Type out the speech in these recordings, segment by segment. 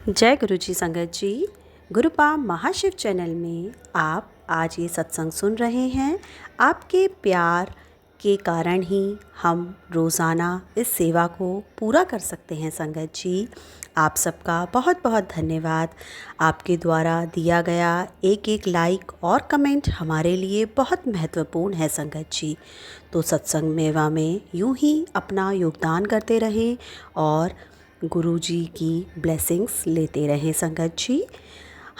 जय गुरु जी संगत जी। गुरुपा महाशिव चैनल में आप आज ये सत्संग सुन रहे हैं। आपके प्यार के कारण ही हम रोज़ाना इस सेवा को पूरा कर सकते हैं संगत जी। आप सबका बहुत बहुत धन्यवाद। आपके द्वारा दिया गया एक एक लाइक और कमेंट हमारे लिए बहुत महत्वपूर्ण है संगत जी। तो सत्संग मेवा में यूं ही अपना योगदान करते रहें और गुरु जी की ब्लेसिंग्स लेते रहें संगत जी।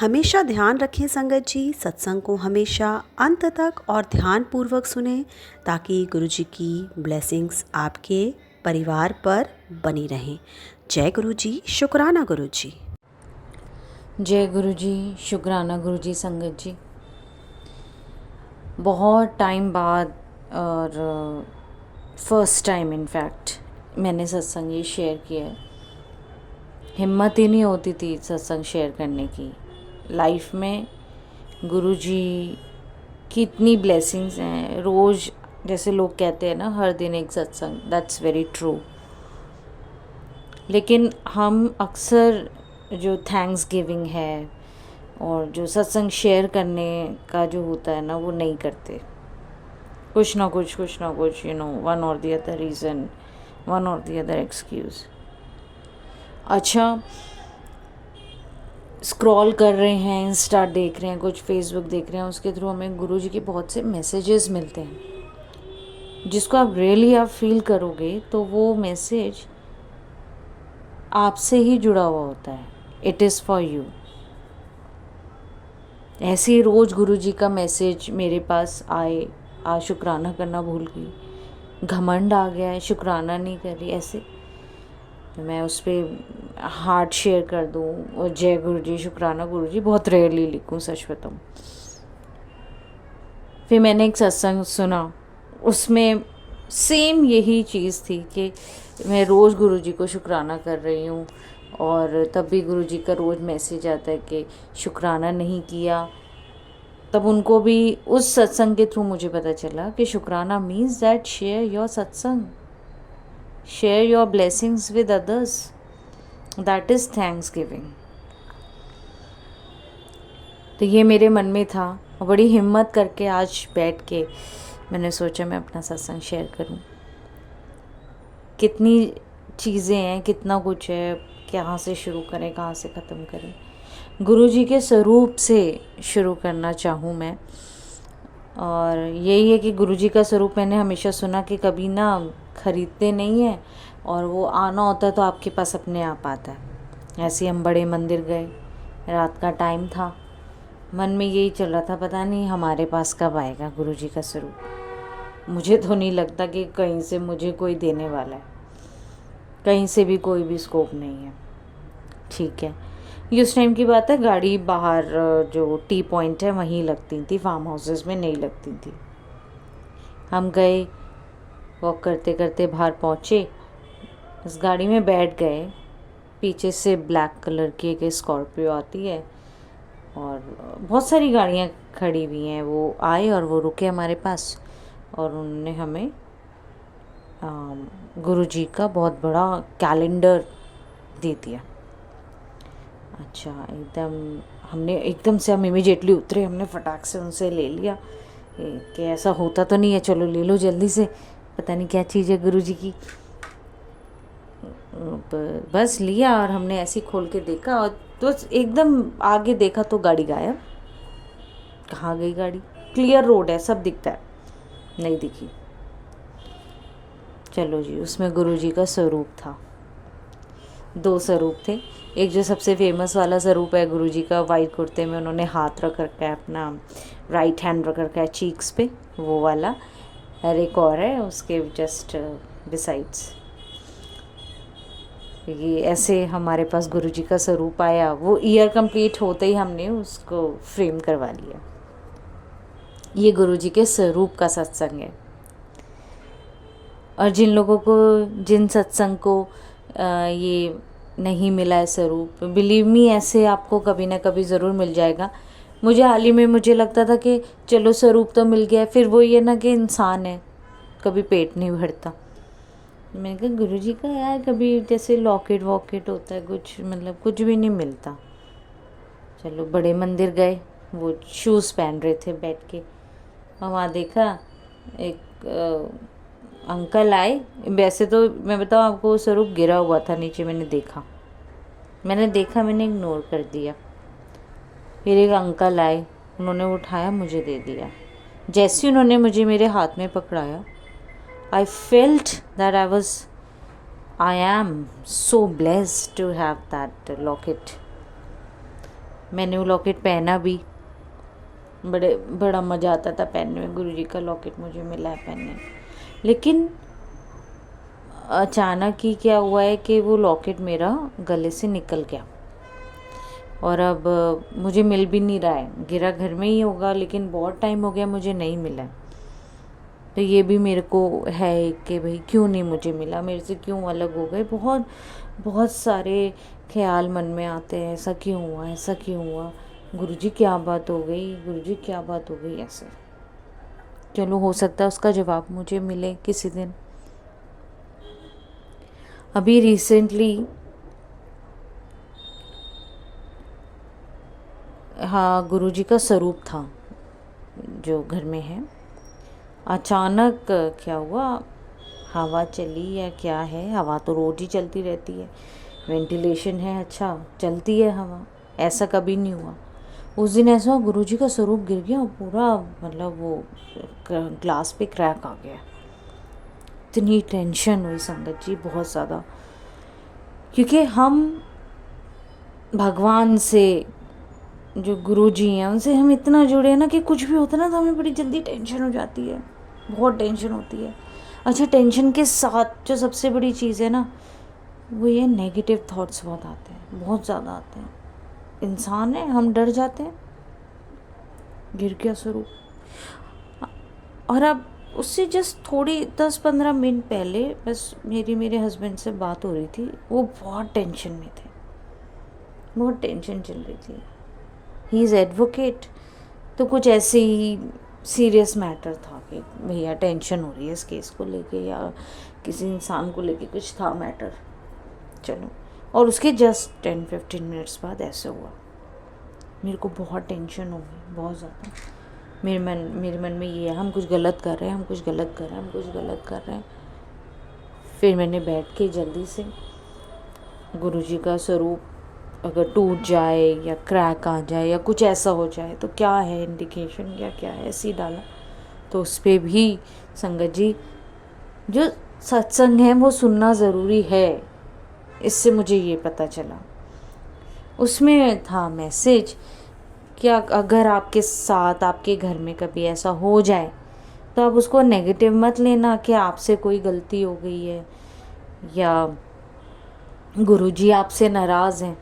हमेशा ध्यान रखें संगत जी, सत्संग को हमेशा अंत तक और ध्यानपूर्वक सुनें ताकि गुरु जी की ब्लेसिंग्स आपके परिवार पर बनी रहें। जय गुरु जी, शुक्राना गुरु जी। जय गुरु जी, शुक्राना गुरु जी संगत जी। बहुत टाइम बाद और फर्स्ट टाइम इनफैक्ट मैंने सत्संग ये शेयर किया है। हिम्मत ही नहीं होती थी सत्संग शेयर करने की। लाइफ में गुरु जी की इतनी ब्लेसिंग्स हैं। रोज़ जैसे लोग कहते हैं ना, हर दिन एक सत्संग, दैट्स वेरी ट्रू। लेकिन हम अक्सर जो थैंक्स गिविंग है और जो सत्संग शेयर करने का जो होता है ना, वो नहीं करते। कुछ ना कुछ वन और द अदर रीज़न, वन और द अदर एक्सक्यूज़। अच्छा, स्क्रॉल कर रहे हैं, इंस्टा देख रहे हैं, कुछ फेसबुक देख रहे हैं, उसके थ्रू हमें गुरु जी के बहुत से मैसेजेस मिलते हैं जिसको आप फील करोगे तो वो मैसेज आपसे ही जुड़ा हुआ होता है। It is for you. ऐसे ही रोज़ गुरु जी का मैसेज मेरे पास आए, आज शुक्राना करना भूल गई, घमंड आ गया है, शुक्राना नहीं कर रही, ऐसे मैं उस पर हार्ट शेयर कर दूँ और जय गुरु जी, शुक्राना गुरु जी बहुत रेयरली लिखूँ, सच बताऊँ। फिर मैंने एक सत्संग सुना, उसमें सेम यही चीज़ थी कि मैं रोज़ गुरु जी को शुक्राना कर रही हूँ और तब भी गुरु जी का रोज़ मैसेज आता है कि शुक्राना नहीं किया। तब उनको भी उस सत्संग के थ्रू मुझे पता चला कि शुक्राना मीन्स दैट शेयर योर सत्संग, share your blessings with others, that is thanks giving. तो ये मेरे मन में था और बड़ी हिम्मत करके आज बैठ के मैंने सोचा मैं अपना सत्संग शेयर करूं। कितनी चीज़ें हैं, कितना कुछ है, कहाँ से शुरू करें, कहाँ से ख़त्म करें। गुरु जी के स्वरूप से शुरू करना चाहूँ मैं। और यही है कि गुरु जी का स्वरूप मैंने हमेशा सुना कि कभी ना ख़रीदते नहीं है और वो आना होता है तो आपके पास अपने आप आता है। ऐसे ही हम बड़े मंदिर गए, रात का टाइम था, मन में यही चल रहा था, पता नहीं हमारे पास कब आएगा गुरु जी का स्वरूप। मुझे तो नहीं लगता कि कहीं से मुझे कोई देने वाला है, कहीं से भी कोई भी स्कोप नहीं है। ठीक है, ये उस टाइम की बात है। गाड़ी बाहर जो टी पॉइंट है वहीं लगती थी, फार्म हाउसेस में नहीं लगती थी। हम गए, वॉक करते करते बाहर पहुँचे, उस गाड़ी में बैठ गए। पीछे से ब्लैक कलर की एक स्कॉर्पियो आती है और बहुत सारी गाड़ियाँ खड़ी हुई हैं। वो आए और वो रुके हमारे पास और उन्होंने हमें गुरु जी का बहुत बड़ा कैलेंडर दे दिया। अच्छा, एकदम से हम इमीडिएटली उतरे, हमने फटाक से उनसे ले लिया कि ऐसा होता तो नहीं है, चलो ले लो जल्दी से, पता नहीं क्या चीज़ है गुरु जी की। बस लिया और हमने ऐसे खोल के देखा और तो एकदम आगे देखा तो गाड़ी गायब। कहाँ गई गाड़ी? क्लियर रोड है, सब दिखता है, नहीं दिखी। चलो जी, उसमें गुरु जी का स्वरूप था। दो स्वरूप थे। एक जो सबसे फेमस वाला स्वरूप है गुरु जी का, वाइट कुर्ते में उन्होंने हाथ रख रखा है, अपना राइट हैंड रख रखा है चीक्स पे, वो वाला। और एक और है उसके जस्ट बिसाइड्स। ये ऐसे हमारे पास गुरु जी का स्वरूप आया। वो ईयर कंप्लीट होते ही हमने उसको फ्रेम करवा लिया। ये गुरु जी के स्वरूप का सत्संग है। और जिन लोगों को, जिन सत्संग को ये नहीं मिला है स्वरूप, बिलीव मी, ऐसे आपको कभी ना कभी ज़रूर मिल जाएगा। मुझे हाल ही में मुझे लगता था कि चलो स्वरूप तो मिल गया, फिर वो ये ना कि इंसान है, कभी पेट नहीं भरता। मैंने कहा गुरुजी का यार कभी जैसे लॉकेट वॉकेट होता है कुछ, मतलब कुछ भी नहीं मिलता। चलो बड़े मंदिर गए, वो शूज़ पहन रहे थे बैठ के, और वहाँ देखा एक अंकल आए। वैसे तो मैं बताऊँ आपको, स्वरूप गिरा हुआ था नीचे, मैंने देखा, मैंने इग्नोर कर दिया। फिर एक अंकल आए, उन्होंने उठाया, मुझे दे दिया। जैसे ही उन्होंने मुझे मेरे हाथ में पकड़ाया, I felt that I am so blessed to have that locket. मैंने वो लॉकेट पहना भी, बड़ा मज़ा आता था पहनने में। गुरुजी का लॉकेट मुझे मिला है पहनने। लेकिन अचानक ही क्या हुआ है कि वो लॉकेट मेरा गले से निकल गया, और अब मुझे मिल भी नहीं रहा है। गिरा घर में ही होगा, लेकिन बहुत टाइम हो गया मुझे नहीं मिला। तो ये भी मेरे को है कि भाई क्यों नहीं मुझे मिला, मेरे से क्यों अलग हो गए। बहुत बहुत सारे ख्याल मन में आते हैं, ऐसा क्यों हुआ, ऐसा क्यों हुआ, गुरुजी क्या बात हो गई, गुरुजी क्या बात हो गई, ऐसे। चलो हो सकता है उसका जवाब मुझे मिले किसी दिन। अभी रिसेंटली हाँ, गुरुजी का स्वरूप था जो घर में है। अचानक क्या हुआ, हवा चली या क्या है, हवा तो रोज ही चलती रहती है, वेंटिलेशन है, अच्छा चलती है हवा, ऐसा कभी नहीं हुआ। उस दिन ऐसा हुआ, गुरुजी का स्वरूप गिर गया, पूरा मतलब वो ग्लास पे क्रैक आ गया। इतनी टेंशन हुई संगत जी, बहुत ज़्यादा, क्योंकि हम भगवान से, जो गुरुजी हैं उनसे हम इतना जुड़े हैं ना कि कुछ भी होता है ना तो हमें बड़ी जल्दी टेंशन हो जाती है, बहुत टेंशन होती है। अच्छा, टेंशन के साथ जो सबसे बड़ी चीज़ है ना, वो ये नेगेटिव थॉट्स बहुत आते हैं, बहुत ज़्यादा आते हैं। इंसान है, हम डर जाते हैं, गिर गया स्वरूप। और अब उससे जस्ट थोड़ी 10-15 मिनट पहले बस मेरे हस्बैंड से बात हो रही थी, वो बहुत टेंशन में थे, बहुत टेंशन चल रही थी। ही इज़ एडवोकेट, तो कुछ ऐसे ही सीरियस मैटर था कि भैया टेंशन हो रही है इस केस को लेके, या किसी इंसान को लेके कुछ था मैटर। चलो, और उसके जस्ट 10-15 मिनट्स बाद ऐसे हुआ। मेरे को बहुत टेंशन हो गई, बहुत ज़्यादा। मेरे मन में ये है, हम कुछ गलत कर रहे हैं, हम कुछ गलत कर रहे हैं, हम कुछ गलत कर रहे हैं। फिर मैंने बैठ के जल्दी से गुरुजी का स्वरूप अगर टूट जाए या क्रैक आ जाए या कुछ ऐसा हो जाए तो क्या है इंडिकेशन, क्या है, ऐसे ही डाला। तो उस पर भी संगत जी, जो सत्संग है वो सुनना ज़रूरी है, इससे मुझे ये पता चला। उसमें था मैसेज कि अगर आपके साथ, आपके घर में कभी ऐसा हो जाए तो आप उसको नेगेटिव मत लेना कि आपसे कोई गलती हो गई है या गुरुजी आपसे नाराज़ हैं।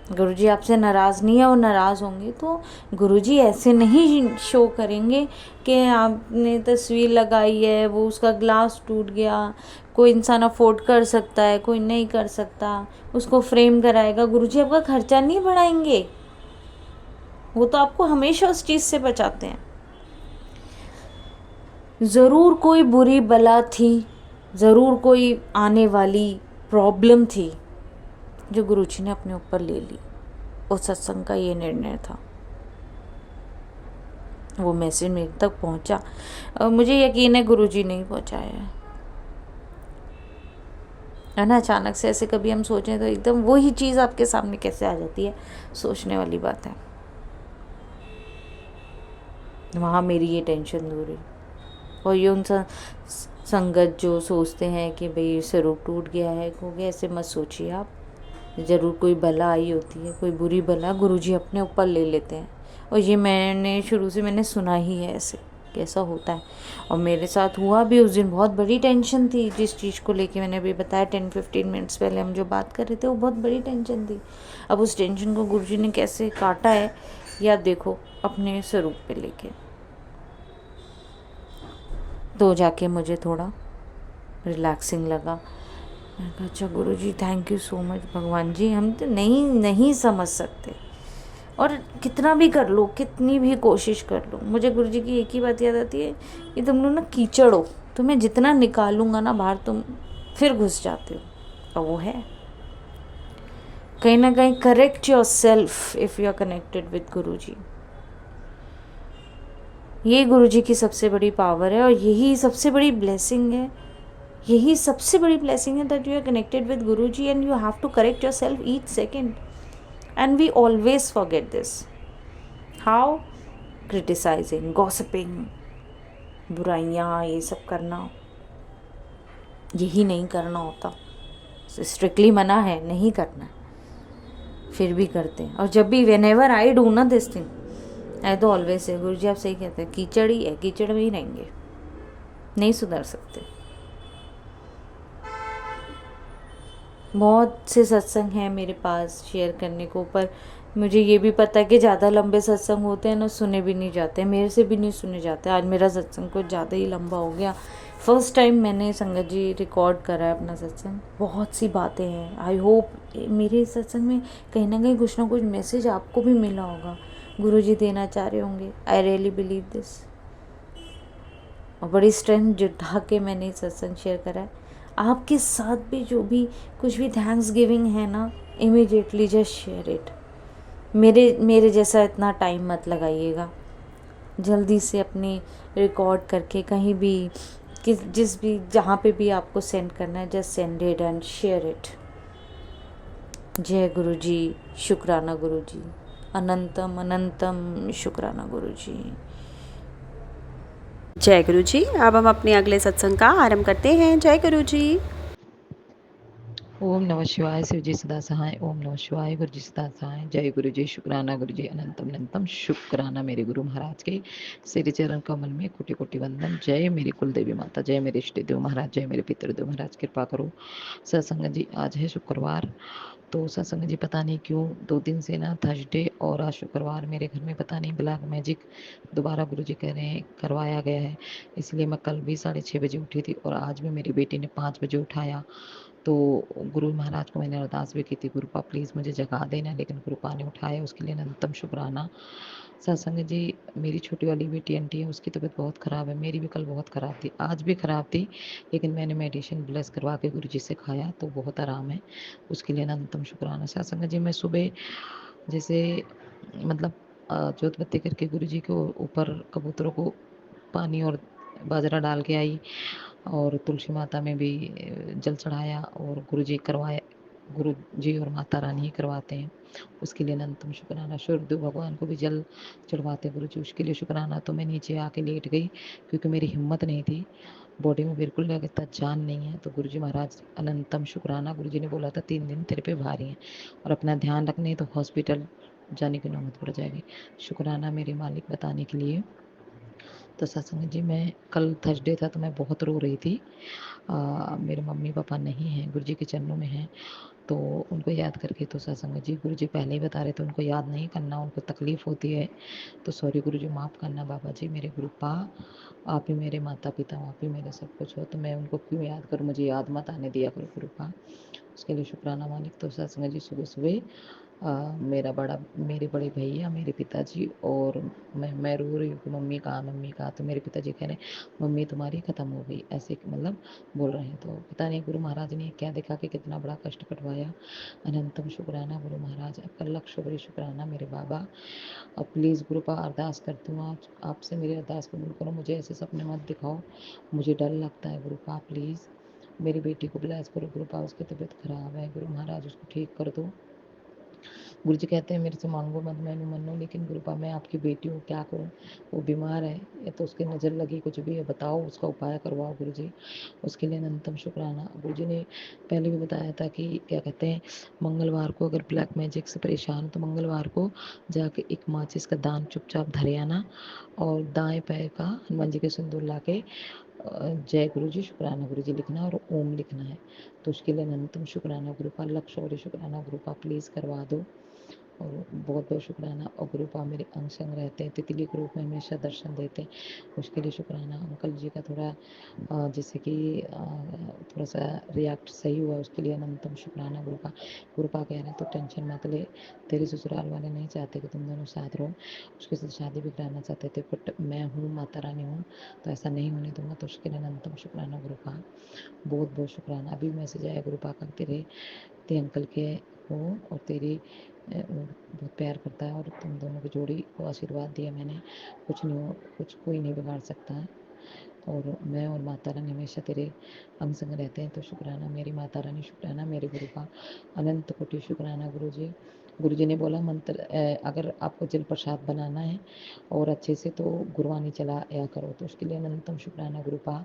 गुरुजी आपसे नाराज़ नहीं है, वो नाराज़ होंगे तो गुरुजी ऐसे नहीं शो करेंगे कि आपने तस्वीर लगाई है, वो उसका ग्लास टूट गया, कोई इंसान अफोर्ड कर सकता है, कोई नहीं कर सकता, उसको फ्रेम कराएगा। गुरुजी आपका खर्चा नहीं बढ़ाएंगे, वो तो आपको हमेशा उस चीज़ से बचाते हैं। ज़रूर कोई बुरी बला थी, ज़रूर कोई आने वाली प्रॉब्लम थी जो गुरुजी ने अपने ऊपर ले ली। उस सत्संग का ये निर्णय था। वो मैसेज मेरे तक पहुंचा, मुझे यकीन है गुरुजी ने ही पहुंचाया है ना। अचानक से ऐसे कभी हम सोचें तो एकदम वही चीज़ आपके सामने कैसे आ जाती है, सोचने वाली बात है। वहाँ मेरी ये टेंशन दूर हुई। और ये उन संगत जो सोचते हैं कि भाई स्वरूप टूट गया है, हो गया, ऐसे मत सोचिए आप। ज़रूर कोई बला आई होती है, कोई बुरी बला गुरुजी अपने ऊपर ले लेते हैं। और ये मैंने शुरू से मैंने सुना ही है ऐसे कैसा होता है, और मेरे साथ हुआ भी। उस दिन बहुत बड़ी टेंशन थी जिस चीज़ को लेके मैंने अभी बताया 10-15 मिनट्स पहले हम जो बात कर रहे थे, वो बहुत बड़ी टेंशन थी। अब उस टेंशन को गुरुजी ने कैसे काटा है, या देखो अपने स्वरूप पे लेके, तो जाके मुझे थोड़ा रिलैक्सिंग लगा। मैंने कहा अच्छा गुरुजी, थैंक यू सो मच। भगवान जी, हम तो नहीं समझ सकते, और कितना भी कर लो, कितनी भी कोशिश कर लो। मुझे गुरुजी की एक ही बात याद आती है कि तुम लोग ना कीचड़ हो, तुम्हें जितना निकालूंगा ना बाहर, तुम फिर घुस जाते हो। और वो है कहीं ना कहीं correct yourself if you are connected with गुरु जी। ये गुरु जी की सबसे बड़ी पावर है और यही सबसे बड़ी ब्लेसिंग है। यही सबसे बड़ी ब्लेसिंग है that you are connected with Guru ji and you have to correct yourself each second. And we always forget this. How? Criticising, gossiping, बुराइयाँ, ये सब करना, यही नहीं करना होता। स्ट्रिक्टली मना है, नहीं करना है, फिर भी करते हैं। और जब भी वेन एवर आई डू ना दिस थिंग, आई तो ऑलवेज से गुरु जी आप सही कहते हैं, कीचड़ ही है, कीचड़ में ही रहेंगे, नहीं सुधर सकते। बहुत से सत्संग हैं मेरे पास शेयर करने को, पर मुझे ये भी पता है कि ज़्यादा लंबे सत्संग होते हैं ना, सुने भी नहीं जाते, मेरे से भी नहीं सुने जाते। आज मेरा सत्संग कुछ ज़्यादा ही लंबा हो गया। फर्स्ट टाइम मैंने संगत जी रिकॉर्ड करा है अपना सत्संग। बहुत सी बातें हैं, आई होप मेरे सत्संग में कहीं ना कुछ मैसेज आपको भी मिला होगा, गुरु जी देना चाह रहे होंगे। I really believe this. और बड़ी स्ट्रेंथ जुटा के मैंने सत्संग शेयर करा है। आपके साथ भी जो भी कुछ भी थैंक्स गिविंग है ना, इमीडिएटली जस्ट शेयर इट। मेरे जैसा इतना टाइम मत लगाइएगा, जल्दी से अपनी रिकॉर्ड करके कहीं भी जिस भी जहाँ पे भी आपको सेंड करना है, just send it and share it. जय गुरु जी, शुक्राना गुरु जी, अनंतम अनंतम शुक्राना गुरु जी। जय गुरु जी। अब हम अपने अगले सत्संग का आरंभ करते हैं। जय गुरु जी। ओम नमः शिवाय, शिव जी सदा सहाय। ओम नमः शिवाय, गुरु जी सदा सहाय। जय गुरु जी, शुक्राना गुरु जी, अनंतम अनंतम शुक्राना मेरे गुरु महाराज के श्री चरण कमल में कोटि कोटि वंदन। जय मेरी कुल देवी माता, जय मेरे इष्ट देव महाराज, जय मेरे पितृदेव महाराज, कृपा करो। सत्संग जी, आज है शुक्रवार, तो सत्संग जी पता नहीं क्यों 2 दिन से ना थर्सडे और आज शुक्रवार मेरे घर में पता नहीं ब्लैक मैजिक दोबारा गुरु जी कह रहे हैं करवाया गया है। इसलिए मैं कल भी 6:30 बजे उठी थी और आज भी मेरी बेटी ने 5 बजे उठाया। तो गुरु महाराज को मैंने अरदास भी की थी, गुरुपा प्लीज़ मुझे जगा देना, लेकिन गुरुपा ने उठाया, उसके लिए अनंतम शुक्राना। सत्संग जी, मेरी छोटी वाली बेटी आंटी है, उसकी तबीयत बहुत ख़राब है। मेरी भी कल बहुत ख़राब थी, आज भी ख़राब थी, लेकिन मैंने मेडिसिन ब्लेस करवा के गुरु जी से खाया तो बहुत आराम है, उसके लिए अनंतम शुक्राना। सत्संग जी, मैं सुबह जैसे मतलब जोत बत्ती करके गुरु जी के ऊपर कबूतरों को पानी और बाजरा डाल के आई और तुलसी माता में भी जल चढ़ाया और गुरु जी और माता रानी ही करवाते हैं, उसके लिए अनंतम शुक्राना। सूर्यदेव भगवान को भी जल चढ़वाते गुरु जी, उसके लिए शुक्राना। तो मैं नीचे आके लेट गई क्योंकि मेरी हिम्मत नहीं थी, बॉडी में बिल्कुल लगता जान नहीं है। तो गुरु जी महाराज अनंतम शुक्राना। गुरु जी ने बोला था 3 दिन तेरे पे भारी हैं और अपना ध्यान रखने, तो हॉस्पिटल जाने की नौबत पड़ जाएगी। शुक्राना मेरे मालिक बताने के लिए। तो सत्संग जी, मैं कल थर्सडे था तो मैं बहुत रो रही थी। मेरे मम्मी पापा नहीं हैं, गुरु जी के चरणों में हैं, तो उनको याद करके। तो सत्संग जी, गुरु जी पहले ही बता रहे थे उनको याद नहीं करना, उनको तकलीफ़ होती है, तो सॉरी गुरु जी, माफ़ करना। बाबा जी मेरे गुरुपा, आप ही मेरे माता पिता, आप ही मेरे सब कुछ हो, तो मैं उनको क्यों याद करूँ, मुझे याद मत आने दिया करो गुरुपा, उसके लिए शुक्राना मालिक। तो सत्संग जी, सुबह सुबह मेरे बड़े भैया, मेरे पिताजी और मैं रो रही हूँ कि मम्मी कहाँ, तो मेरे पिताजी कह रहे हैं मम्मी तुम्हारी ख़त्म हो गई, ऐसे मतलब बोल रहे हैं। तो पता नहीं गुरु महाराज ने क्या दिखा के कितना बड़ा कष्ट कटवाया। अनंतम शुक्राना गुरु महाराज, आपका लख शुक्र शुक्राना मेरे बाबा। अब प्लीज़ गुरुपा अरदास करती हूँ, आप आपसे मेरी अरदास कबूल करो, मुझे ऐसे सपने मत दिखाओ, मुझे डर लगता है गुरुपा। प्लीज़ मेरी बेटी को ब्लेस करो गुरुपा, उसकी तबीयत ख़राब है, गुरु महाराज उसको ठीक कर दो। गुरु जी कहते हैं मेरे से मांगो मत, मैनू मनो, लेकिन गुरुपा मैं आपकी बेटी हूँ, क्या करूँ, वो बीमार है, या तो उसकी नज़र लगी, कुछ भी है, बताओ, उसका उपाय करवाओ गुरु जी, उसके लिए अनंतम शुक्राना। गुरु जी ने पहले भी बताया था कि क्या कहते हैं, मंगलवार को अगर ब्लैक मैजिक से परेशान हो तो मंगलवार को जाके एक माचिस का दान चुपचाप धरे आना और दाएं पैर का हनुमान जी के सिंदूर ला के जय गुरु जी, शुक्राना गुरु जी लिखना और ओम लिखना है। तो उसके लिए अनंतम शुक्राना गुरुपा, लख शौर्य शुक्राना गुरुपा, प्लीज़ करवा दो। और बहुत बहुत शुक्राना। और गुरुपा मेरे अंग संग रहते हैं, तितली के रूप में हमेशा दर्शन देते हैं, उसके लिए शुक्राना। अंकल जी का थोड़ा जैसे कि थोड़ा सा रिएक्ट सही हुआ, उसके लिए अनंतम शुक्राना। गुरुपा गुरुपा कह रहे हैं तो टेंशन मत ले, तेरे ससुराल वाले नहीं चाहते कि तुम दोनों साथ रहो, उसके साथ शादी भी कराना चाहते थे, बट मैं हूँ, माता रानी हूँ, तो ऐसा नहीं होने दूंगा, तो उसके लिए अनंतम शुक्राना गुरुपा। बहुत बहुत शुक्राना। अभी मैसेज आया गुरुपा का, तेरे अंकल के हो और तेरी वो बहुत प्यार करता है, और तुम दोनों की जोड़ी को आशीर्वाद दिया मैंने, कुछ नहीं हो, कुछ कोई नहीं बिगाड़ सकता है, और मैं और माता रानी हमेशा तेरे अंग संग रहते हैं। तो शुक्राना मेरी माता रानी, शुक्राना मेरे गुरु का, अनंत कोटि शुक्राना गुरु जी। गुरु जी ने बोला मंत्र अगर आपको जल प्रसाद बनाना है और अच्छे से, तो गुरबानी चलाया करो, तो उसके लिए अनंतम शुक्राना गुरुपा।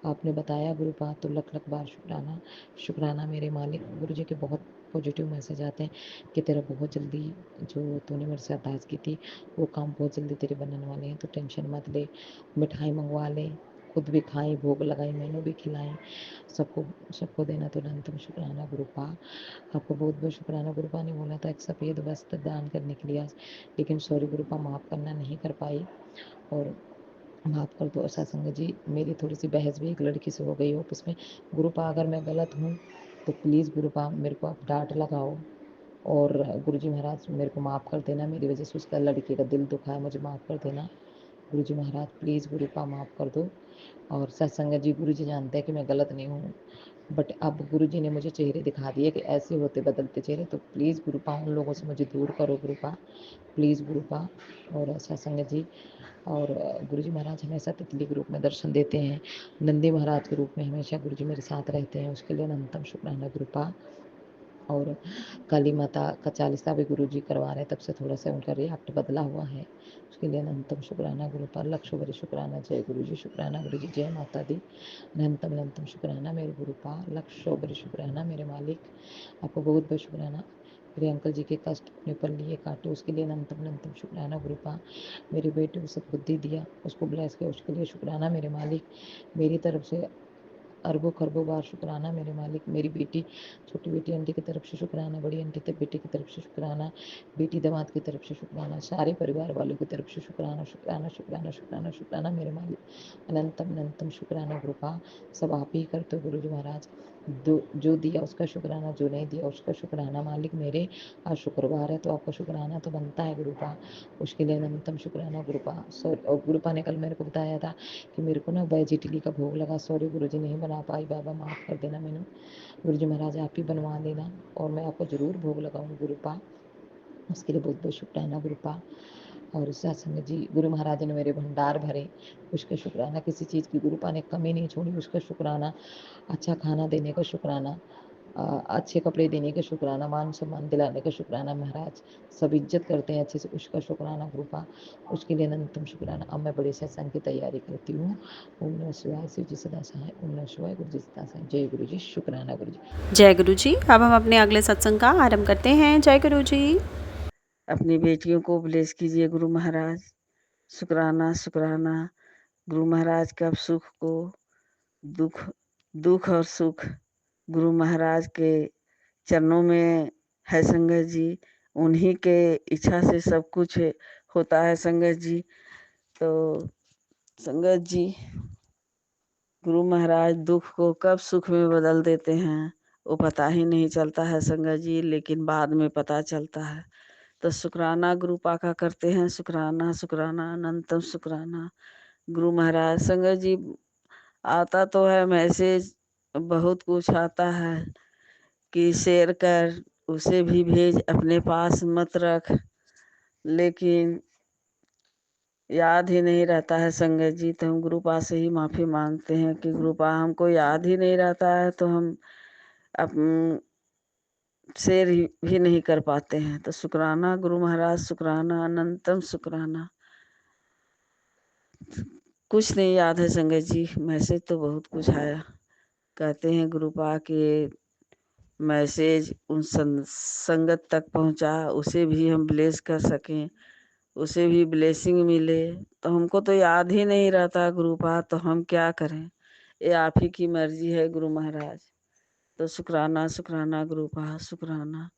आपने बताया गुरुपा, तो लख लख बार शुक्राना। शुक्राना मेरे मालिक। गुरु जी के बहुत पॉजिटिव मैसेज आते हैं कि तेरा बहुत जल्दी, जो तूने मेरे से अरदास की थी, वो काम बहुत जल्दी तेरे बनने वाले हैं, तो टेंशन मत ले, मिठाई मंगवा ले, खुद भी खाई, भोग लगाई, मैंने भी खिलाई, सबको सबको देना, तो अनंतम शुक्राना गुरुपा। आपको बहुत बहुत शुक्राना। गुरुपा ने बोला था एक सफ़ेद वस्त्र दान करने के लिए आज, लेकिन सॉरी गुरुपा, माफ़ करना नहीं कर पाई, और माफ़ कर दो सत्संग जी, मेरी थोड़ी सी बहस भी एक लड़की से हो गई ऑफिस में। गुरुपा अगर मैं गलत हूँ तो प्लीज़ गुरुपा मेरे को आप डांट लगाओ, और गुरुजी महाराज मेरे को माफ़ कर देना, मेरी वजह से उसका लड़की का दिल दुखा है, मुझे माफ़ कर देना गुरुजी महाराज, प्लीज़ गुरुपा माफ़ कर दो। और सत्संग जी, गुरुजी जानते हैं कि मैं गलत नहीं हूँ, बट अब गुरुजी ने मुझे चेहरे दिखा दिए कि ऐसे होते बदलते चेहरे, तो प्लीज़ गुरुपा उन लोगों से मुझे दूर करो गुरुपा, प्लीज़ गुरुपा। और सत्संग जी, और गुरुजी महाराज हमेशा तितली के रूप में दर्शन देते हैं, नंदी महाराज के रूप में हमेशा गुरुजी मेरे साथ रहते हैं, उसके लिए अनंतम शुक्राना गुरुपा। और काली माता का चालीसा भी गुरुजी करवा रहे हैं, तब से थोड़ा सा उनका रिएक्ट बदला हुआ है, उसके लिए अनंतम शुक्राना गुरुपा। लक्षों बड़ी शुक्राना। जय गुरुजी, शुक्राना गुरुजी, जय माता दी। अनंतम अनंतम शुक्राना मेरे गुरुपा, लक्षों बड़ी शुक्राना मेरे मालिक। आपको बहुत बहुत शुक्राना। मेरे अंकल जी के कष्ट अपने पर लिए काटे, उसके लिए अनंतम अनंतम शुक्राना गुरुपा। मेरे बेटे को सब बुद्धि दिया, उसको ब्लेस किया, उसके लिए शुक्राना मेरे मालिक। मेरी तरफ से अरबों खरबों बार शुक्राना मेरे मालिक। मेरी बेटी, छोटी बेटी आंटी की तरफ से शुक्राना, बड़ी आंटी तक बेटी की तरफ से शुक्राना, बेटी दामाद की तरफ से शुक्राना, सारे परिवार वालों की तरफ से शुक्राना शुक्राना शुक्राना शुक्राना शुक्राना मेरे मालिक। अनंतम अनंतम शुक्राना गुरुपा। सब आप ही करते हो गुरुजी महाराज, जो दिया उसका शुक्राना, जो नहीं दिया उसका शुक्राना मालिक मेरे। आज शुक्रवार है तो आपका शुक्राना तो बनता है गुरुपा, उसके लिए अनंतम शुक्राना गुरुपा। सॉरी, और गुरुपा ने कल मेरे को बताया था कि मेरे को ना वेज इडली का भोग लगा, सॉरी गुरुजी नहीं बना पाई, बाबा माफ़ कर देना मैंने, गुरुजी महाराज आप ही बनवा देना, और मैं आपको ज़रूर भोग लगाऊंगी गुरुपा, उसके लिए बहुत बहुत शुक्राना गुरुपा। और सत्संग जी, गुरु महाराज ने मेरे भंडार भरे, उसका शुक्राना, किसी चीज़ की गुरुपा ने कमी नहीं छोड़ी, उसका शुक्राना। अच्छा खाना देने का शुक्राना, अच्छे कपड़े देने का शुक्राना, मान सम्मान दिलाने का शुक्राना महाराज, सब इज्जत करते हैं अच्छे से, उसका शुक्राना गुरुपा, उसके लिए अनंतम शुक्राना। अब मैं बड़े सत्संग की तैयारी करती हूँ। ओम नमः शिवाय, शिव जी सदा सहाय, ओम नमः शिवाय, गुरु जी सदा सहाय। जय गुरु जी, शुक्राना गुरु जी। जय गुरु जी। अब हम अपने अगले सत्संग का आरंभ करते हैं। जय गुरु जी। अपनी बेटियों को ब्लेस कीजिए गुरु महाराज। शुक्राना शुक्राना। गुरु महाराज का सुख को, दुख दुख और सुख गुरु महाराज के चरणों में है संगत जी। उन्हीं के इच्छा से सब कुछ होता है संगत जी। तो संगत जी, गुरु महाराज दुख को कब सुख में बदल देते हैं वो पता ही नहीं चलता है संगत जी, लेकिन बाद में पता चलता है। तो शुक्राना गुरु पाका करते हैं, शुक्राना शुक्राना अनंतम शुक्राना गुरु महाराज। संगत जी, आता तो है मैसेज, बहुत कुछ आता है कि शेयर कर, उसे भी भेज, अपने पास मत रख, लेकिन याद ही नहीं रहता है संगत जी। तो हम गुरु पा से ही माफ़ी मांगते हैं कि गुरु पा हमको याद ही नहीं रहता है, तो हम अपन शेयर भी नहीं कर पाते हैं। तो शुक्राना गुरु महाराज, शुक्राना अनंतम शुक्राना। कुछ नहीं याद है संगत जी, मैसेज तो बहुत कुछ आया। कहते हैं गुरु पा के मैसेज उन संगत तक पहुंचा, उसे भी हम ब्लेस कर सकें, उसे भी ब्लेसिंग मिले। तो हमको तो याद ही नहीं रहता गुरु पा, तो हम क्या करें, ये आप ही की मर्जी है गुरु महाराज। तो शुक्राना शुक्राना गुरु पा, शुक्राना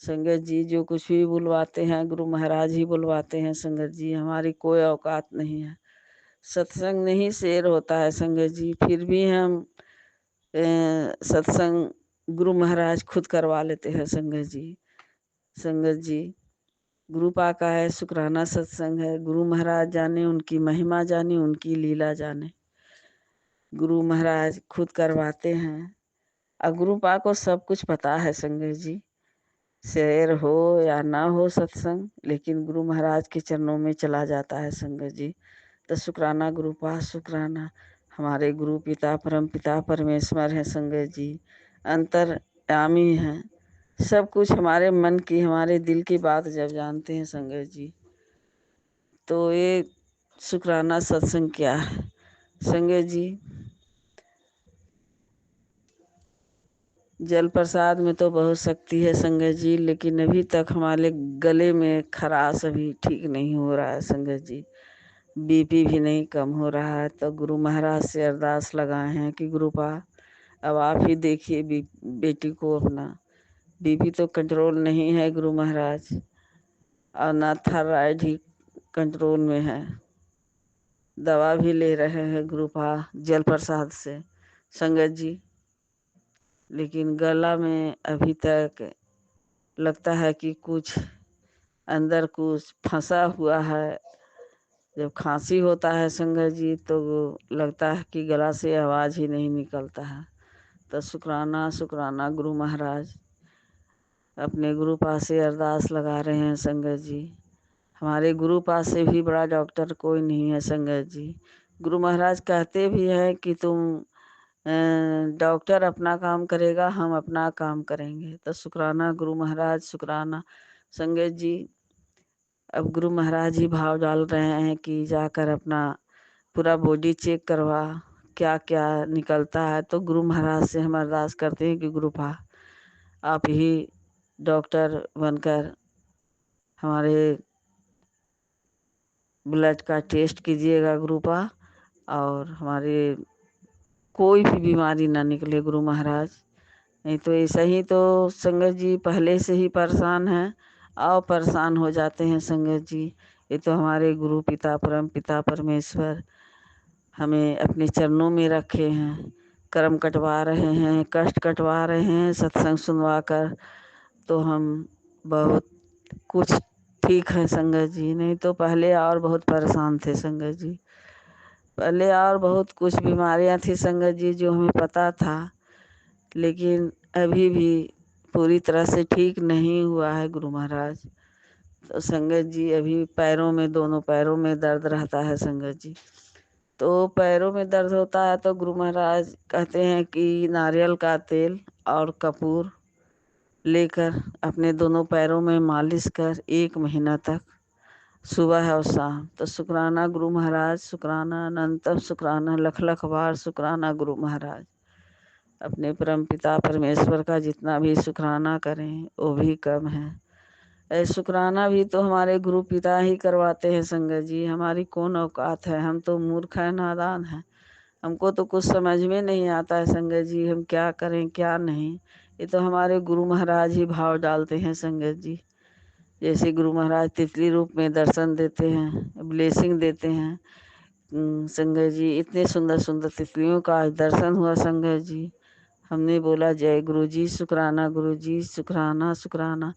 संगत जी जो कुछ भी बुलवाते हैं गुरु महाराज ही बुलवाते हैं संगत जी, हमारी कोई औकात नहीं है। सत्संग नहीं शेर होता है संगत जी, फिर भी हम सत्संग गुरु महाराज खुद करवा लेते हैं संगत जी। संगत जी गुरुपा का है, शुक्राना सत्संग है। गुरु महाराज जाने उनकी महिमा, जाने उनकी लीला, जाने गुरु महाराज खुद करवाते हैं। और गुरुपा को सब कुछ पता है संगत जी, शेर हो या ना हो सत्संग, लेकिन गुरु महाराज के चरणों में चला जाता है संगत जी। तो शुक्राना गुरुपा, शुक्राना। हमारे गुरु पिता परम पिता परमेश्वर है संगत जी, अंतर्यामी हैं। सब कुछ हमारे मन की, हमारे दिल की बात जब जानते हैं संगत जी, तो ये शुक्राना सत्संग क्या है संगत जी। जल प्रसाद में तो बहुत शक्ति है संगत जी, लेकिन अभी तक हमारे गले में खराश अभी ठीक नहीं हो रहा है संगत जी। बीपी भी नहीं कम हो रहा है। तो गुरु महाराज से अरदास लगाए हैं कि गुरुपा अब आप ही देखिए बेटी को, अपना बीपी तो कंट्रोल नहीं है गुरु महाराज, और ना थायराइड ही कंट्रोल में है। दवा भी ले रहे हैं गुरुपा जल प्रसाद से संगत जी, लेकिन गला में अभी तक लगता है कि कुछ अंदर कुछ फंसा हुआ है। जब खांसी होता है संगत जी तो लगता है कि गला से आवाज ही नहीं निकलता है। तो शुक्राना शुक्राना गुरु महाराज, अपने गुरु पास से अरदास लगा रहे हैं संगत जी। हमारे गुरु पास से भी बड़ा डॉक्टर कोई नहीं है संगत जी। गुरु महाराज कहते भी हैं कि तुम डॉक्टर अपना काम करेगा, हम अपना काम करेंगे। तो शुक्राना गुरु महाराज, शुक्राना संगत जी। अब गुरु महाराज ही भाव डाल रहे हैं कि जाकर अपना पूरा बॉडी चेक करवा, क्या क्या निकलता है। तो गुरु महाराज से हम अरदास करते हैं कि गुरुपा आप ही डॉक्टर बनकर हमारे ब्लड का टेस्ट कीजिएगा गुरुपा, और हमारे कोई भी बीमारी ना निकले गुरु महाराज। नहीं तो ऐसा ही तो संगत जी पहले से ही परेशान हैं और परेशान हो जाते हैं संगत जी। ये तो हमारे गुरु पिता परम पिता परमेश्वर हमें अपने चरणों में रखे हैं, कर्म कटवा रहे हैं, कष्ट कटवा रहे हैं सत्संग सुनवा कर। तो हम बहुत कुछ ठीक है संगत जी, नहीं तो पहले और बहुत परेशान थे संगत जी। पहले और बहुत कुछ बीमारियां थी संगत जी जो हमें पता था, लेकिन अभी भी पूरी तरह से ठीक नहीं हुआ है गुरु महाराज। तो संगत जी अभी पैरों में, दोनों पैरों में दर्द रहता है संगत जी। तो पैरों में दर्द होता है तो गुरु महाराज कहते हैं कि नारियल का तेल और कपूर लेकर अपने दोनों पैरों में मालिश कर 1 महीना तक, सुबह और शाम। तो शुक्राना गुरु महाराज, शुक्राना अनंतम शुक्राना, लख लख बार शुक्राना गुरु महाराज। अपने परम पिता परमेश्वर का जितना भी शुक्राना करें वो भी कम है। शुक्राना भी तो हमारे गुरु पिता ही करवाते हैं संगत जी, हमारी कौन औकात है। हम तो मूर्ख है, नादान है, हमको तो कुछ समझ में नहीं आता है संगत जी, हम क्या करें क्या नहीं। ये तो हमारे गुरु महाराज ही भाव डालते हैं संगत जी। जैसे गुरु महाराज तितली रूप में दर्शन देते हैं, ब्लेसिंग देते हैं संगत जी। इतने सुंदर सुंदर तितलियों का आज दर्शन हुआ संगत जी। हमने बोला जय गुरु जी, शुक्राना गुरु जी, शुक्राना शुक्राना।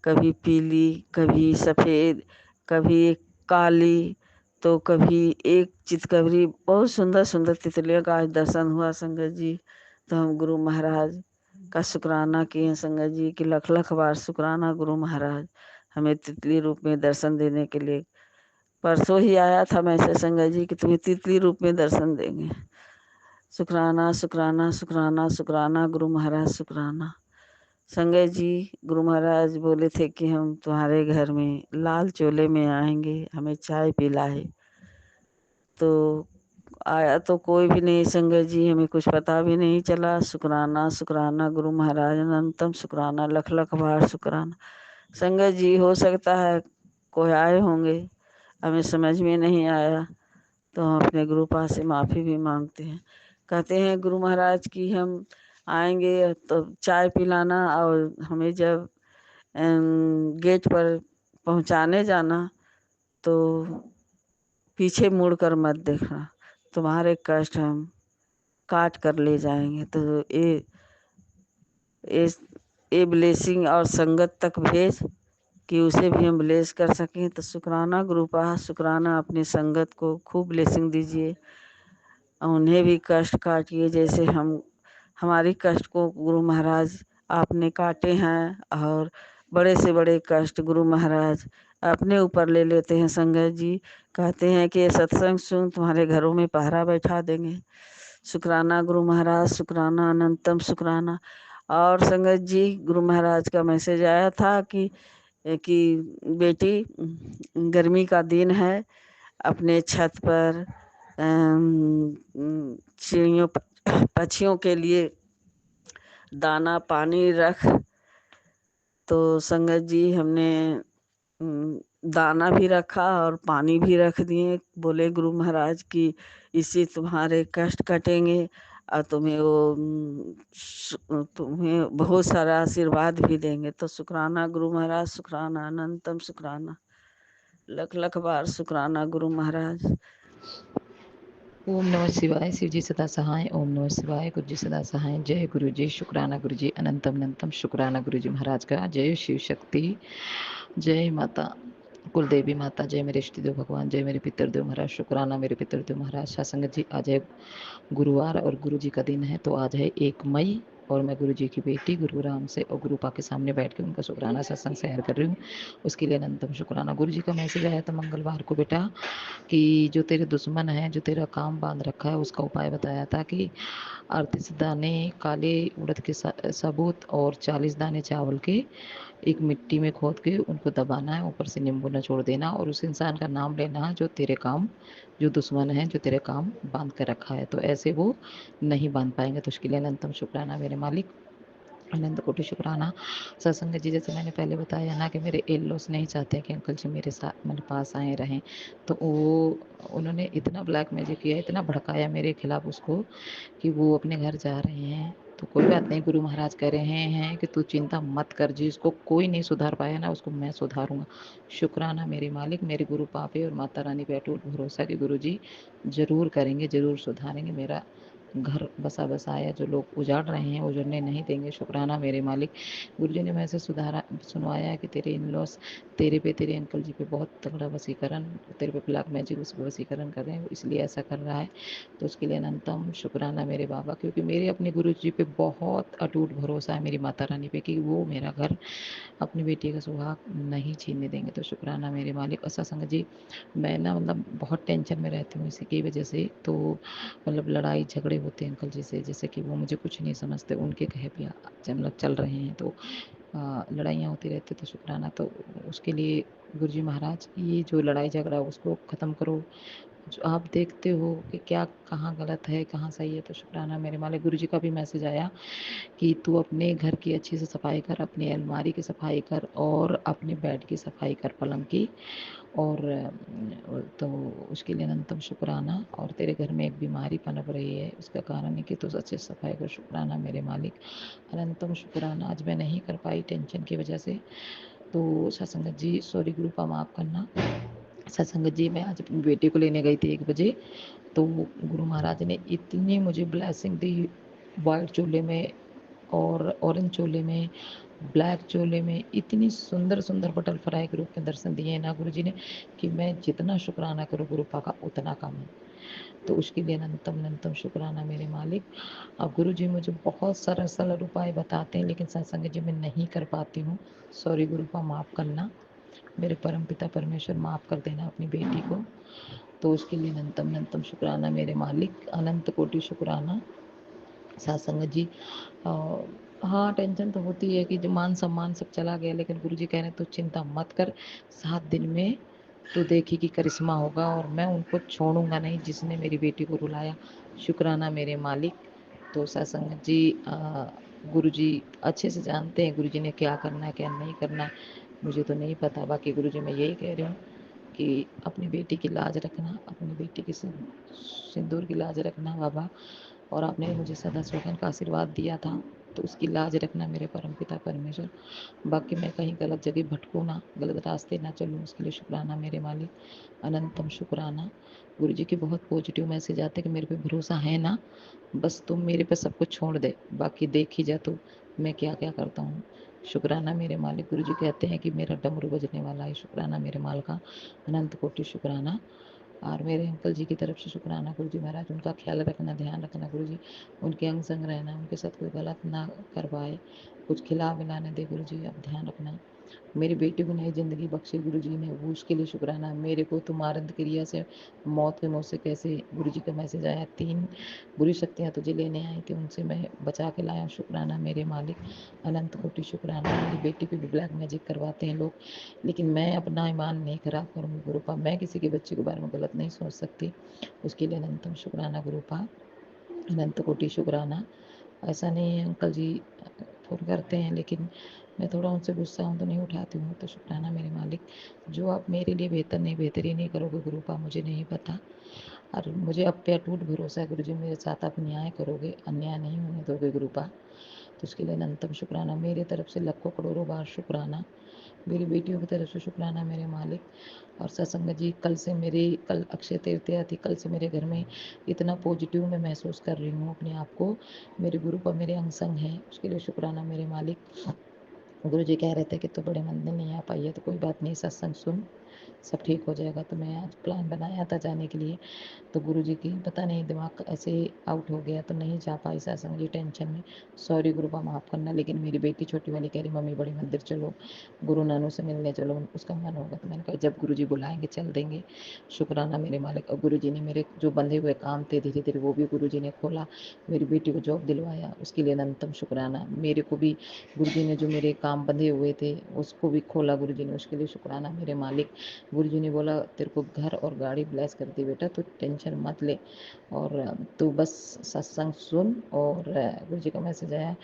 कभी पीली, कभी सफ़ेद, कभी काली, तो कभी एक चितकबरी, बहुत सुंदर सुंदर तितलियों का आज दर्शन हुआ संगत जी। तो हम गुरु महाराज का शुक्राना किए संगत जी कि लख लख बार शुक्राना गुरु महाराज, हमें तितली रूप में दर्शन देने के लिए। परसों ही आया था मैसेज संगत जी कि तुम्हें तितली रूप में दर्शन देंगे। शुक्राना शुक्राना शुक्राना शुक्राना गुरु महाराज, शुक्राना संगत जी। गुरु महाराज बोले थे कि हम तुम्हारे घर में लाल चोले में आएंगे, हमें चाय पिलाए। तो आया तो कोई भी नहीं संगत जी, हमें कुछ पता भी नहीं चला। शुक्राना शुक्राना गुरु महाराज, अनंतम शुक्राना, लख लख बार शुक्राना संगत जी। हो सकता है कोई आए होंगे, हमें समझ में नहीं आया, तो हम अपने गुरु पास से माफ़ी भी मांगते हैं। कहते हैं गुरु महाराज कि हम आएंगे तो चाय पिलाना, और हमें जब गेट पर पहुँचाने जाना तो पीछे मुड़कर मत देखना, तुम्हारे कष्ट हम काट कर ले जाएंगे। तो ये ये ब्लेसिंग और संगत तक भेज कि उसे भी हम ब्लेस कर सकें। तो शुक्राना गुरुपा, शुक्राना अपनी संगत को खूब ब्लेसिंग दीजिए, उन्हें भी कष्ट काटिए जैसे हमारी कष्ट को गुरु महाराज आपने काटे हैं। और बड़े से बड़े कष्ट गुरु महाराज अपने ऊपर ले लेते हैं। संगत जी कहते हैं कि ये सत्संग सुन तुम्हारे घरों में पहरा बैठा देंगे। शुक्राना गुरु महाराज, शुक्राना, अनंतम शुक्राना। और संगत जी गुरु महाराज का मैसेज आया था कि बेटी गर्मी का दिन है, अपने छत पर चिड़ियों पक्षियों के लिए दाना पानी रख। तो संगत जी हमने दाना भी रखा और पानी भी रख दिए। बोले गुरु महाराज की इससे तुम्हारे कष्ट कटेंगे और तुम्हें बहुत सारा आशीर्वाद भी देंगे। तो शुक्राना गुरु महाराज, शुक्राना, अनंतम शुक्राना, लख लख बार शुक्राना गुरु महाराज। ओम नमः शिवाय, शिव जी सदा सहाय। ओम नमः शिवाय, गुरु जी सदा सहाय। जय गुरु जी, शुक्राना गुरु जी, अनंतम अनंतम शुक्राना गुरु जी महाराज का। जय शिव शक्ति, जय माता कुल देवी माता, जय मेरे इष्ट देव भगवान, जय मेरे पितृदेव महाराज, शुक्राना मेरे पितृदेव महाराज। सत्संग जी, आज है गुरुवार और गुरु जी का दिन है। तो आज है 1 मई और मैं गुरु जी की बेटी गुरु राम से और गुरु पा के सामने बैठ के उनका शुक्राना सत्संग शेयर कर रही हूँ। उसके लिए अनंतम शुक्राना। गुरु जी का मैसेज आया था मंगलवार को, बेटा कि जो तेरे दुश्मन है, जो तेरा काम बांध रखा है, उसका उपाय बताया था कि 38 दाने काले उड़द के सबूत और 40 दाने चावल के एक मिट्टी में खोद के उनको दबाना है, ऊपर से नींबू निचोड़ देना और उस इंसान का नाम लेना है जो तेरे काम, जो दुश्मन है, जो तेरे काम बांध कर रखा है। तो ऐसे वो नहीं बांध पाएंगे। तो उसके लिए अनंतम शुक्राना मेरे मालिक, अनंत कोटि शुक्राना। सत्संग जी, जैसे मैंने पहले बताया ना कि मेरे इन-लॉस नहीं चाहते कि अंकल जी मेरे साथ मेरे पास आए रहें। तो उन्होंने इतना ब्लैक मैजिक किया, इतना भड़काया मेरे खिलाफ उसको कि वो अपने घर जा रहे हैं। तो कोई बात नहीं, गुरु महाराज कह रहे हैं कि तू चिंता मत कर जी, इसको कोई नहीं सुधार पाया ना, उसको मैं सुधारूंगा। शुक्राना मेरे मालिक, मेरे गुरु पापे और माता रानी पे अटूट भरोसा कि गुरु जी जरूर करेंगे, जरूर सुधारेंगे। मेरा घर बसा बसाया जो लोग उजाड़ रहे हैं, उजड़ने नहीं देंगे। शुक्राना मेरे मालिक। गुरु जी ने मैं से सुनवाया कि तेरे इन-लॉस तेरे पे, तेरे अंकल जी पे बहुत तगड़ा वसीकरण, तेरे पे ब्लैक मैजिक उसको वसीकरण कर रहे हैं, इसलिए ऐसा कर रहा है। तो उसके लिए अनंतम शुक्राना मेरे बाबा, क्योंकि मेरे अपने गुरु जी पे बहुत अटूट भरोसा है, मेरी माता रानी पे, कि वो मेरा घर, अपनी बेटी का सुहाग नहीं छीनने देंगे। तो शुक्राना मेरे मालिक। और सत्संग जी, मैं ना मतलब बहुत टेंशन में रहती हूँ इसी की वजह से। तो मतलब लड़ाई झगड़े होते हैं अंकल जी से, जैसे कि वो मुझे कुछ नहीं समझते, उनके कहे पे मतलब चल रहे हैं। तो लड़ाइयाँ होती रहती। तो शुक्राना। तो उसके लिए गुरु जी महाराज, ये जो लड़ाई झगड़ा उसको ख़त्म करो, जो आप देखते हो कि क्या कहाँ गलत है कहाँ सही है। तो शुक्राना मेरे मालिक। गुरु जी का भी मैसेज आया कि तू अपने घर की अच्छी से सफाई कर, अपनी अलमारी की सफाई कर और अपने बेड की सफाई कर, पलंग की। और तो उसके लिए अनंतम शुक्राना। और तेरे घर में एक बीमारी पनप रही है, उसका कारण है कि तू अच्छे से सफाई कर। शुक्राना मेरे मालिक, अनंतम शुक्राना। आज मैं नहीं कर पाई टेंशन की वजह से। तो सत्संगत जी, सॉरी ग्रुपा, माफ़ करना। सत्संगत जी, मैं आज अपनी बेटी को लेने गई थी 1 बजे। तो गुरु महाराज ने इतनी मुझे ब्लेसिंग दी, वाइट चोले में और ऑरेंज चोले में, ब्लैक चोले में, इतनी सुंदर सुंदर बटरफ्लाई के रूप में दर्शन दिए हैं ना गुरु जी ने, कि मैं जितना शुक्राना करूँ गुरु पा का उतना कम है। तो उसके लिए अनंतम अनंतम शुक्राना मेरे मालिक। अब गुरु जी मुझे बहुत सरल सरल उपाय बताते हैं, लेकिन सत्संग जी मैं नहीं कर पाती हूँ। सॉरी गुरु पा, माफ़ करना। मेरे परम पिता परमेश्वर, माफ़ कर देना अपनी बेटी को। तो उसके लिए अनंतम अनंतम शुक्राना मेरे मालिक, अनंत कोटि शुक्राना। सत्संग जी, हाँ टेंशन तो होती है कि जो मान सम्मान सब चला गया, लेकिन गुरु जी कह रहे हैं तो चिंता मत कर, 7 दिन में तो देखी कि करिश्मा होगा और मैं उनको छोड़ूंगा नहीं जिसने मेरी बेटी को रुलाया। शुक्राना मेरे मालिक। तो सत्संग जी, गुरु जी अच्छे से जानते हैं गुरु जी ने क्या करना है क्या नहीं करना, मुझे तो नहीं पता। बाकी गुरु जी मैं यही कह रही हूँ कि अपनी बेटी की लाज रखना, अपनी बेटी की सिंदूर की लाज रखना बाबा। और आपने मुझे सदा सुगन का आशीर्वाद दिया था तो उसकी लाज रखना मेरे परमपिता परमेश्वर। बाकी मैं कहीं गलत जगह भटकूँ ना, गलत रास्ते ना चलूँ, उसके लिए शुक्राना मेरे मालिक, अनंतम शुक्राना। गुरु जी के बहुत पॉजिटिव मैसेज आते कि मेरे पे भरोसा है ना, बस तुम मेरे पे सब कुछ छोड़ दे, बाकी देख ही जा तू मैं क्या क्या करता हूँ। शुक्राना मेरे मालिक। गुरु जी कहते हैं कि मेरा डमरू बजने वाला है, शुक्राना मेरे माल का, अनंत कोटि शुक्राना। और मेरे अंकल जी की तरफ से शुक्राना गुरु जी महाराज, उनका ख्याल रखना, ध्यान रखना गुरु जी, उनके अंग संग रहना, उनके साथ कोई गलत ना करवाए, कुछ खिला मिला न दे गुरु जी, अब ध्यान रखना। मेरी बेटी को नई ज़िंदगी बख्शी गुरु जी ने, वो उसके लिए शुक्राना। मेरे को तो मारंद क्रिया से, मौत के मुँह से कैसे गुरु जी का मैसेज आया, 3 बुरी शक्तियाँ तुझे लेने आई थी, उनसे मैं बचा के लाया, शुक्राना मेरे मालिक, अनंत कोटि शुक्राना। मेरी बेटी को भी ब्लैक मैजिक करवाते हैं लोग, लेकिन मैं अपना ईमान नहीं खराब करूँगी गुरुपा, मैं किसी के बच्चे के बारे में गलत नहीं सोच सकती, उसके लिए अनंतम शुक्राना गुरुपा, अनंत कोटि शुक्राना। ऐसा नहीं है अंकल जी फ़ोन करते हैं, लेकिन मैं थोड़ा उनसे गुस्सा हूँ तो नहीं उठाती हूँ, तो शुक्राना मेरे मालिक। जो आप मेरे लिए बेहतर नहीं, बेहतरी नहीं करोगे गुरुपा, मुझे नहीं पता, और मुझे अब पे अटूट भरोसा है गुरु जी, मेरे साथ आप न्याय करोगे, अन्याय नहीं होने दोगे गुरुपा, तो उसके लिए अनंतम शुक्राना। मेरे तरफ से लाखों करोड़ों बार शुक्राना, मेरी बेटियों की तरफ से शुक्राना मेरे मालिक। और सत्संग जी, कल अक्षय तृतीया थी, कल से मेरे घर में इतना पॉजिटिव मैं महसूस कर रही हूँ अपने आप को, मेरे गुरु पर मेरे अंग संग हैं, उसके लिए शुक्राना मेरे मालिक। गुरु जी कह रहे थे कि तो बड़े मंदिर नहीं आ पाई है, तो कोई बात नहीं, सत्संग सुन, सब ठीक हो जाएगा। तो मैं आज प्लान बनाया था जाने के लिए, तो गुरु जी की पता नहीं दिमाग ऐसे आउट हो गया, तो नहीं जा पाई सत्संग जी, टेंशन में, सॉरी गुरुपा माफ़ करना। लेकिन मेरी बेटी छोटी वाली कह रही मम्मी बड़े मंदिर चलो, गुरु नानू से मिलने चलो, उसका मन होगा, तो मैंने कहा जब गुरु जी बुलाएंगे चल देंगे, शुक्राना मेरे मालिक। और गुरु जी ने मेरे जो बंधे हुए काम थे धीरे धीरे वो भी गुरु जी ने खोला, मेरी बेटी को जॉब दिलवाया, उसके लिए अनंतम शुक्राना। मेरे को भी गुरु जी ने जो मेरे काम बंधे हुए थे उसको भी खोला गुरु जी ने, उसके लिए शुक्राना मेरे मालिक। गुरु जी ने बोला तेरे को घर और गाड़ी ब्लेस कर दी बेटा, तो टेंशन मत ले, और तू बस सत्संग सुन। और गुरु जी का मैसेज आया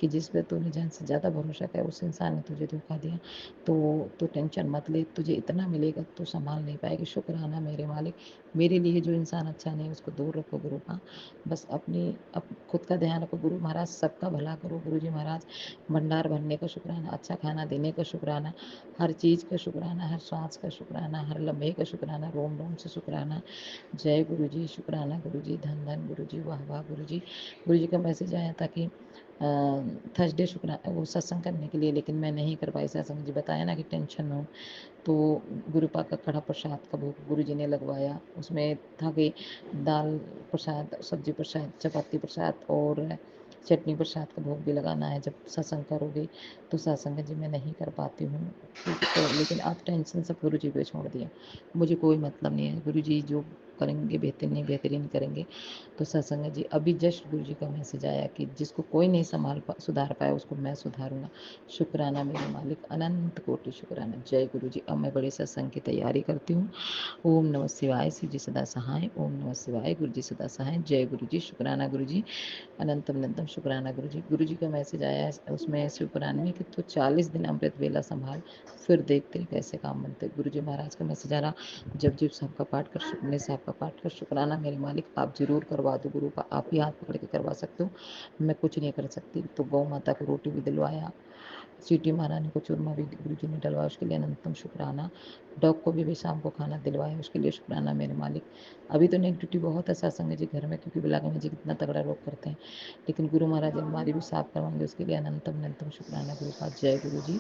कि जिस पे तूने जान से ज़्यादा भरोसा किया उस इंसान ने तुझे धोखा दिया, तो टेंशन मत ले, तुझे इतना मिलेगा तो संभाल नहीं पाएगी, शुक्राना मेरे मालिक। मेरे लिए जो इंसान अच्छा नहीं उसको दूर रखो गुरु का, बस खुद का ध्यान रखो गुरु महाराज, सबका भला करो गुरु जी महाराज। भंडार भरने का शुक्राना, अच्छा खाना देने का शुक्राना, हर चीज़ का शुक्राना, हर सांस का शुक्राना, हर लम्हे का शुक्राना, रोम रोम से शुक्राना। जय गुरु जी, शुक्राना गुरु जी, धन धन गुरु जी, वाह वाह गुरु जी। गुरु जी का मैसेज आया था कि थर्सडे शुक्राना वो सत्संग करने के लिए, लेकिन मैं नहीं कर पाई सत्संग जी, बताया ना कि टेंशन हो, तो गुरुपा का कड़ा प्रसाद का भोग गुरु जी ने लगवाया, उसमें था कि दाल प्रसाद, सब्जी प्रसाद, चपाती प्रसाद और चटनी प्रसाद का भोग भी लगाना है जब सत्संग करोगे, तो सत्संग जी मैं नहीं कर पाती हूँ, तो लेकिन आप टेंशन सब गुरु जी पे छोड़ दिया, मुझे कोई मतलब नहीं है, गुरु जी जो करेंगे बेहतरीन करेंगे। तो सत्संग जी अभी जस्ट गुरु जी का मैसेज आया कि जिसको कोई नहीं सुधार पाया उसको मैं सुधारूंगा, शुक्राना मेरे मालिक, अनंत कोटि शुक्राना। जय गुरु जी। अब मैं बड़े सत्संग की तैयारी करती हूँ। ओम नमः शिवाय, शिव जी सदा सहाय, ओम नमः शिवाय, गुरु जी सदा सहाय। जय गुरु जी, शुक्राना गुरु जी, अनंतम अनंतम शुक्राना गुरु जी। गुरु जी का मैसेज आया है उसमें शिव पुराण में कि तो 40 दिन अमृत वेला संभाल, फिर देखते कैसे काम बनते। गुरु जी महाराज का मैसेज आ रहा, जब जब सबका पाठ कर, सुपने से आपका पाठ कर, शुक्राना मेरे मालिक, आप जरूर करवा दो गुरु का, आप ही हाथ पकड़ के करवा सकते हो, मैं कुछ नहीं कर सकती। तो गौ माता को रोटी भी दिलवाया, सीटी महारानी को चूरमा भी गुरु जी ने डलवाया, उसके लिए अनंतम शुक्राना। डॉग को भी शाम को खाना दिलवाया, उसके लिए शुक्राना मेरे मालिक। अभी तो नेगेटिविटी बहुत है सत्संग जी घर में, क्योंकि ब्लैक मैजिक इतना तगड़ा लोग करते हैं, लेकिन गुरु महाराज हमारी भी साफ करवाएंगे, उसके लिए अनंतम अनंतम शुक्राना गुरु का। जय गुरु जी,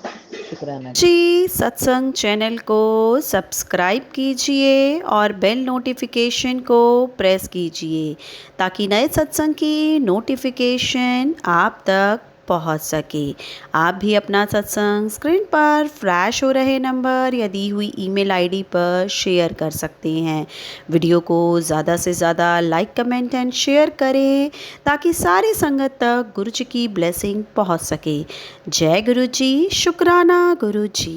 शुक्राना। जी सत्संग चैनल को सब्सक्राइब कीजिए और बेल नोटिफिकेशन को प्रेस कीजिए ताकि नए सत्संग की नोटिफिकेशन आप तक पहुंच सके। आप भी अपना सत्संग स्क्रीन पर फ्लैश हो रहे नंबर या दी हुई ईमेल आईडी पर शेयर कर सकते हैं। वीडियो को ज़्यादा से ज़्यादा लाइक कमेंट एंड शेयर करें ताकि सारी संगत तक गुरु जी की ब्लेसिंग पहुंच सके। जय गुरु जी, शुक्राना गुरु जी।